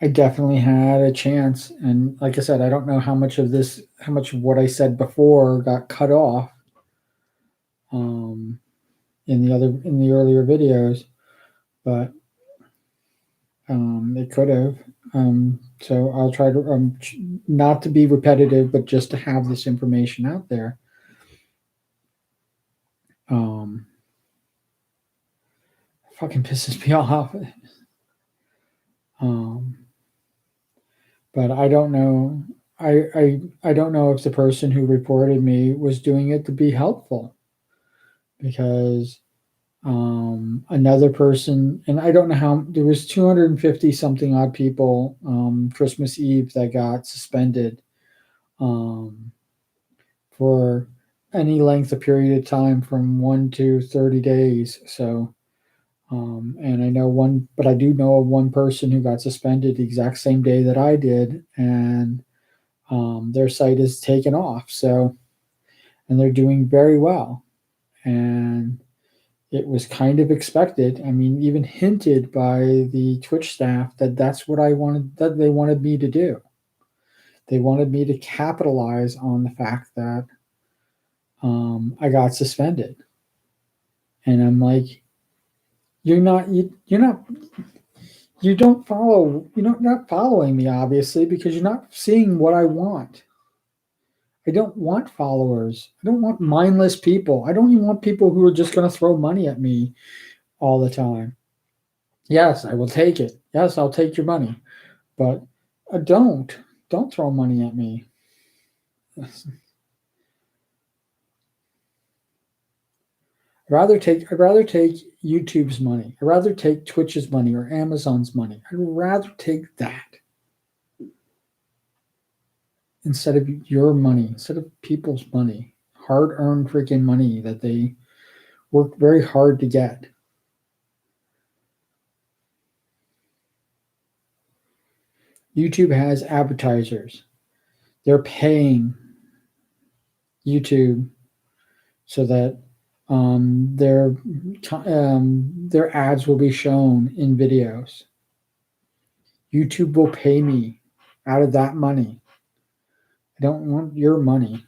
Speaker 1: I definitely had a chance, and like I said, I don't know how much of what I said before got cut off in the earlier videos, but it could have. So I'll try to not to be repetitive, but just to have this information out there. Fucking pisses me off. But I don't know. I don't know if the person who reported me was doing it to be helpful, because another person, and I don't know how, there was 250 something odd people Christmas Eve that got suspended for any length of period of time from 1 to 30 days. So and I do know of one person who got suspended the exact same day that I did, and their site is taken off. So, and they're doing very well, and it was kind of expected. I mean, even hinted by the Twitch staff that that's what that they wanted me to do. They wanted me to capitalize on the fact that I got suspended, and I'm like, you're not following me, obviously, because you're not seeing what I want. I don't want followers. I don't want mindless people. I don't even want people who are just going to throw money at me all the time. Yes, I will take it. Yes, I'll take your money. But Don't throw money at me. I'd rather take YouTube's money. I'd rather take Twitch's money or Amazon's money. I'd rather take that instead of your money, instead of people's money, hard-earned freaking money that they work very hard to get. YouTube has advertisers. They're paying YouTube so that their ads will be shown in videos. YouTube will pay me out of that money. I don't want your money.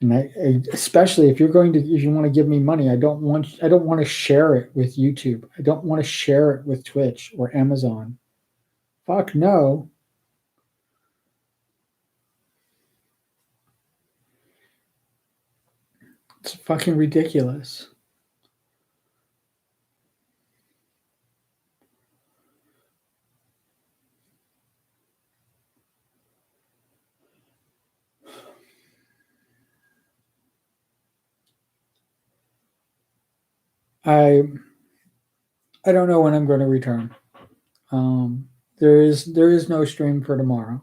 Speaker 1: And especially if you want to give me money, I don't want to share it with YouTube. I don't want to share it with Twitch or Amazon. Fuck no. It's fucking ridiculous. I don't know when I'm going to return. There is no stream for tomorrow.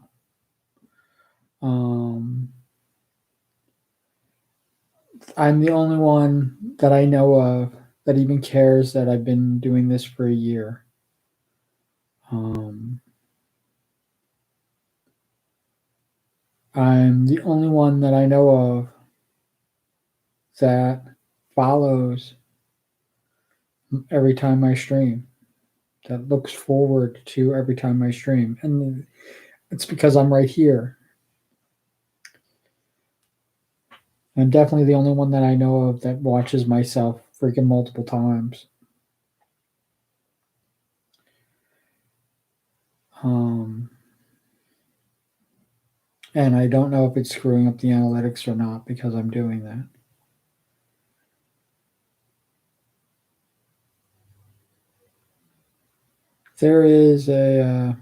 Speaker 1: I'm the only one that I know of that even cares that I've been doing this for a year. I'm the only one that I know of that follows every time I stream, that looks forward to every time I stream. And it's because I'm right here. I'm definitely the only one that I know of that watches myself freaking multiple times. And I don't know if it's screwing up the analytics or not because I'm doing that. There is there's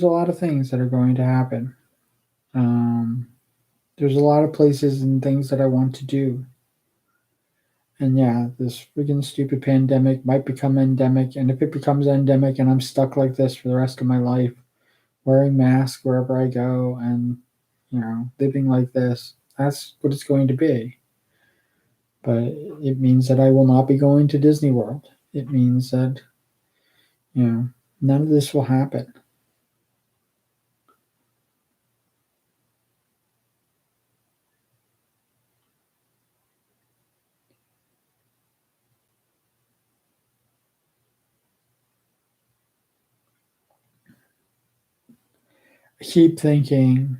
Speaker 1: a lot of things that are going to happen. There's a lot of places and things that I want to do. And yeah, this freaking stupid pandemic might become endemic. And if it becomes endemic and I'm stuck like this for the rest of my life, wearing masks wherever I go and, living like this, that's what it's going to be. But it means that I will not be going to Disney World. It means that, none of this will happen. I keep thinking,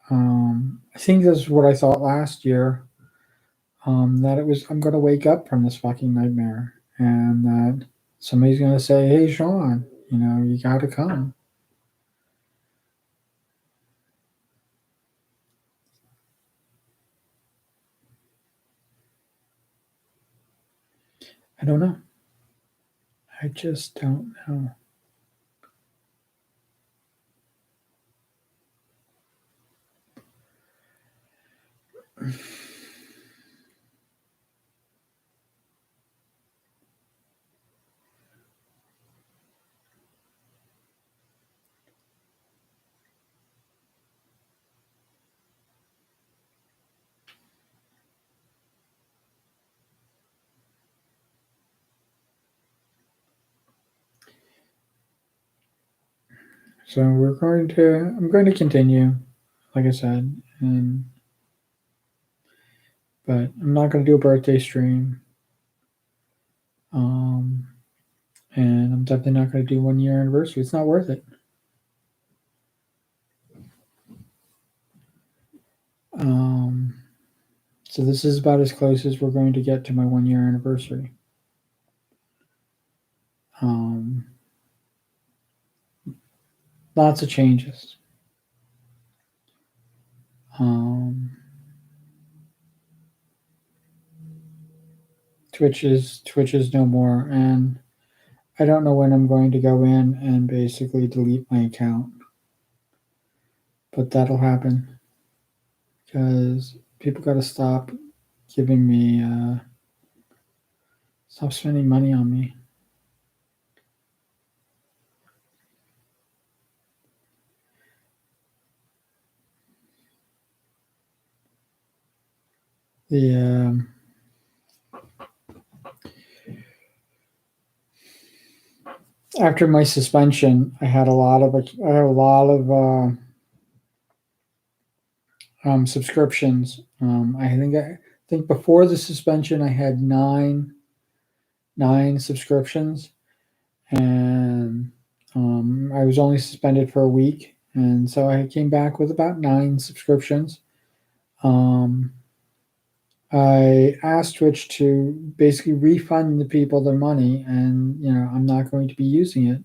Speaker 1: I think this is what I thought last year, that I'm going to wake up from this fucking nightmare and that somebody's going to say, hey, Sean, you got to come. I don't know. I just don't know. So I'm going to continue, like I said, but I'm not going to do a birthday stream. And I'm definitely not going to do 1 year anniversary. It's not worth it. So this is about as close as we're going to get to my 1 year anniversary. Lots of changes. Twitch is no more, and I don't know when I'm going to go in and basically delete my account, but that'll happen because people got to stop giving me, stop spending money on me. The after my suspension, I had a lot of subscriptions. I think before the suspension, I had nine subscriptions, and I was only suspended for a week, and so I came back with about nine subscriptions. Um, I asked Twitch to basically refund the people their money, and I'm not going to be using it,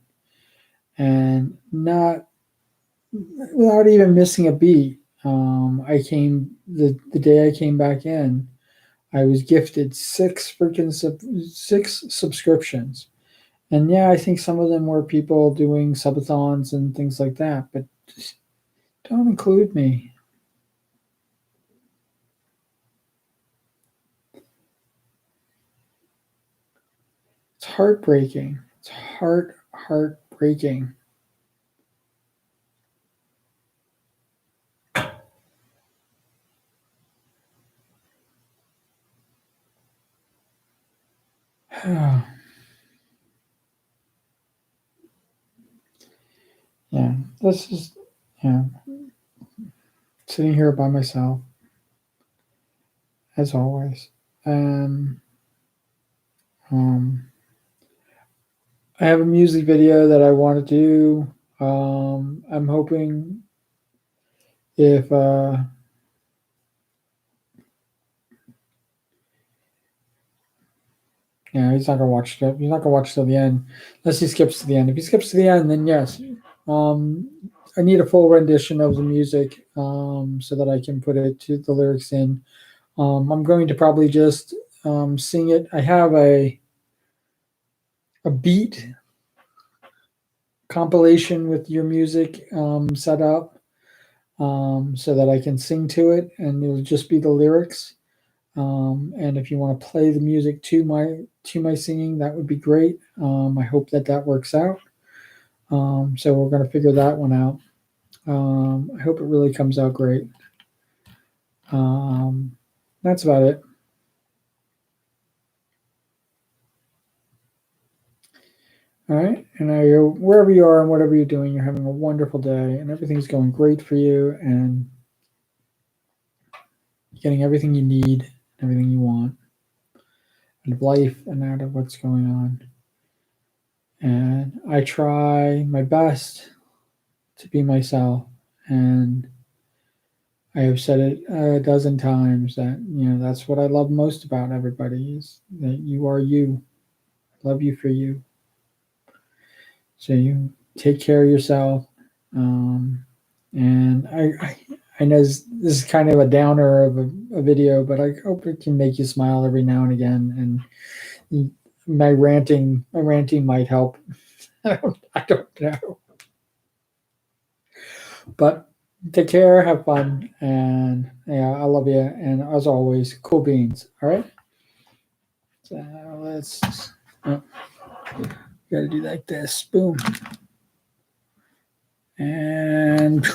Speaker 1: and not without even missing a beat. I came the day I came back in. I was gifted six subscriptions, and yeah, I think some of them were people doing subathons and things like that. But just don't include me. It's heartbreaking. It's heartbreaking. Yeah, this is yeah. Sitting here by myself as always, and um, I have a music video that I want to do. I'm hoping if yeah, he's not gonna watch it. He's not gonna watch till the end, unless he skips to the end. If he skips to the end, then yes. Um, I need a full rendition of the music so that I can put it to the lyrics in. I'm going to probably just sing it. I have a beat compilation with your music set up so that I can sing to it, and it'll just be the lyrics. And if you want to play the music to my singing, that would be great. I hope that that works out. So we're going to figure that one out. I hope it really comes out great. That's about it. All right. And I, wherever you are and whatever you're doing, you're having a wonderful day and everything's going great for you and getting everything you need, everything you want out of life and out of what's going on. And I try my best to be myself. And I have said it a dozen times that, that's what I love most about everybody is that you are you. I love you for you. So you take care of yourself. And I know this is kind of a downer of a video, but I hope it can make you smile every now and again. And my ranting might help. I don't know. But take care, have fun, and yeah, I love you. And as always, cool beans. All right. So let's gotta do like this. Boom. And